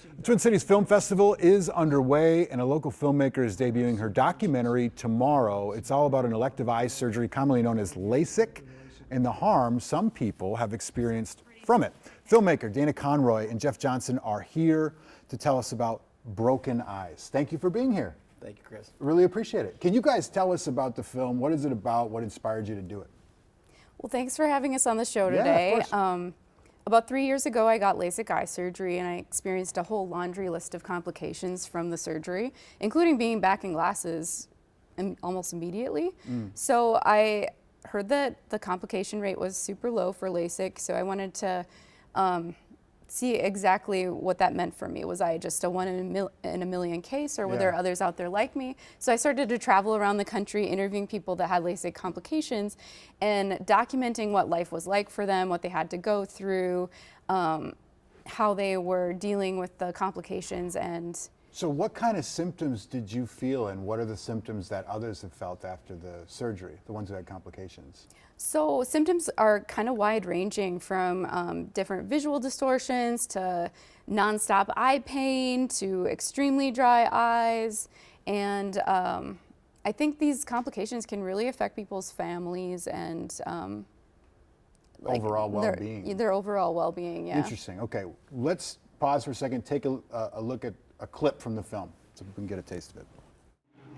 The Twin Cities Film Festival is underway, and a local filmmaker is debuting her documentary tomorrow. It's all about an elective eye surgery, commonly known as LASIK, and the harm some people have experienced from it. Filmmaker Dana Conroy and Jeff Johnson are here to tell us about Broken Eyes. Thank you for being here. Thank you, Chris. Really appreciate it. Can you guys tell us about the film? What is it about? What inspired you to do it? Well, thanks for having us on the show Yeah, today. of course. About 3 years ago, I got LASIK eye surgery, and I experienced a whole laundry list of complications from the surgery, including being back in glasses almost immediately. So I heard that the complication rate was super low for LASIK, so I wanted to see exactly what that meant for me. Was I just a one in a million case, or were there others out there like me? So I started to travel around the country interviewing people that had LASIK complications and documenting what life was like for them, what they had to go through, how they were dealing with the complications. And So what kind of symptoms did you feel, and what are the symptoms that others have felt after the surgery, the ones who had complications? so symptoms are kind of wide ranging, from different visual distortions to nonstop eye pain to extremely dry eyes. And I think these complications can really affect people's families and Overall well-being. Their overall well-being, yeah. Interesting. Okay, let's pause for a second, take a look at a clip from the film so we can get a taste of it.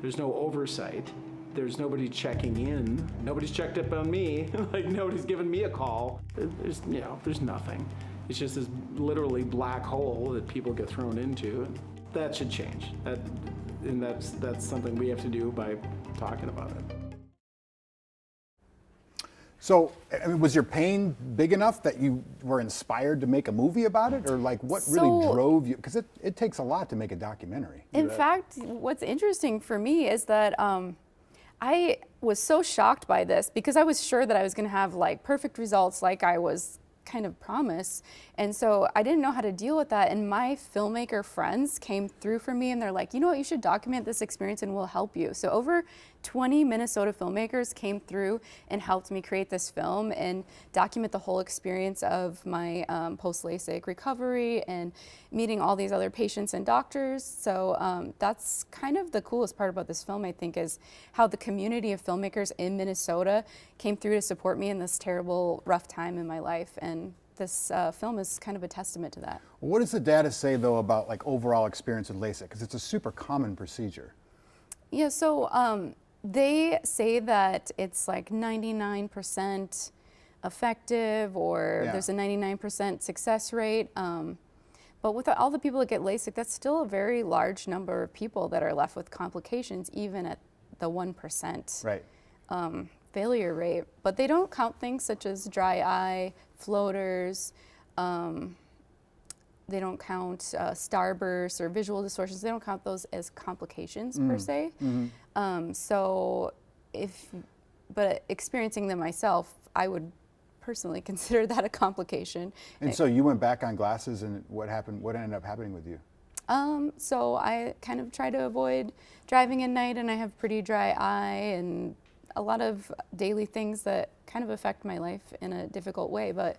There's no oversight. There's nobody checking in. Nobody's checked up on me. Like, nobody's given me a call. There's nothing. It's just this literally black hole that people get thrown into. That should change. That's something we have to do by talking about it. So, I mean, was your pain big enough that you were inspired to make a movie about it? Or like, what really drove you? Because it takes a lot to make a documentary. In fact, what's interesting for me is that I was so shocked by this, because I was sure that I was going to have like perfect results like I was kind of promised. And so I didn't know how to deal with that. And my filmmaker friends came through for me, and they're like, you know what, you should document this experience and we'll help you. So over 20 Minnesota filmmakers came through and helped me create this film and document the whole experience of my post-LASIK recovery and meeting all these other patients and doctors. So that's kind of the coolest part about this film, I think, is how the community of filmmakers in Minnesota came through to support me in this terrible, rough time in my life. And this film is kind of a testament to that. What does the data say, though, about like overall experience with LASIK? Because it's a super common procedure. Yeah, so they say that it's like 99% effective, or there's a 99% success rate. But with all the people that get LASIK, that's still a very large number of people that are left with complications, even at the 1% failure rate. But they don't count things such as dry eye, floaters. They don't count starbursts or visual distortions. They don't count those as complications per se. But experiencing them myself, I would personally consider that a complication. And so you went back on glasses, and what happened? What ended up happening with you? So I kind of try to avoid driving at night, and I have pretty dry eye and a lot of daily things that kind of affect my life in a difficult way. But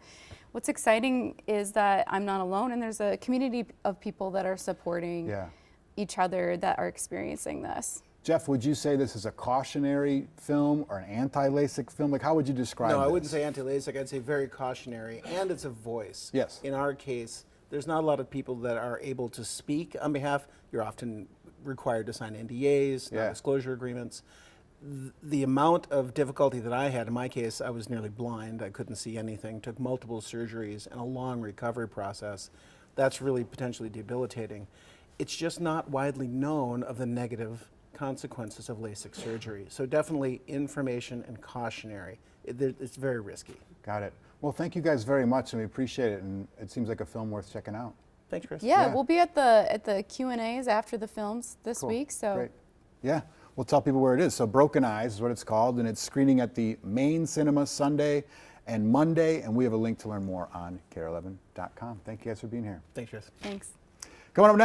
what's exciting is that I'm not alone, and there's a community of people that are supporting each other that are experiencing this. Jeff, would you say this is a cautionary film or an anti-LASIK film? Like, how would you describe it? No, I wouldn't say anti-LASIK. I'd say very cautionary, and it's a voice. Yes. In our case, there's not a lot of people that are able to speak on behalf. You're often required to sign NDAs, non-disclosure agreements. The amount of difficulty that I had, in my case, I was nearly blind. I couldn't see anything, took multiple surgeries and a long recovery process. That's really potentially debilitating. It's just not widely known of the negative consequences of LASIK surgery. So definitely information and cautionary. It's very risky. Got it. Well, thank you guys very much, and we appreciate it. And it seems like a film worth checking out. Thanks, Chris. Yeah, we'll be at the Q&As after the films this week. So great. Yeah, we'll tell people where it is. So Broken Eyes is what it's called, and it's screening at the Main Cinema Sunday and Monday, and we have a link to learn more on KARE11.com. Thank you guys for being here. Thanks, Chris. thanks. Coming up next.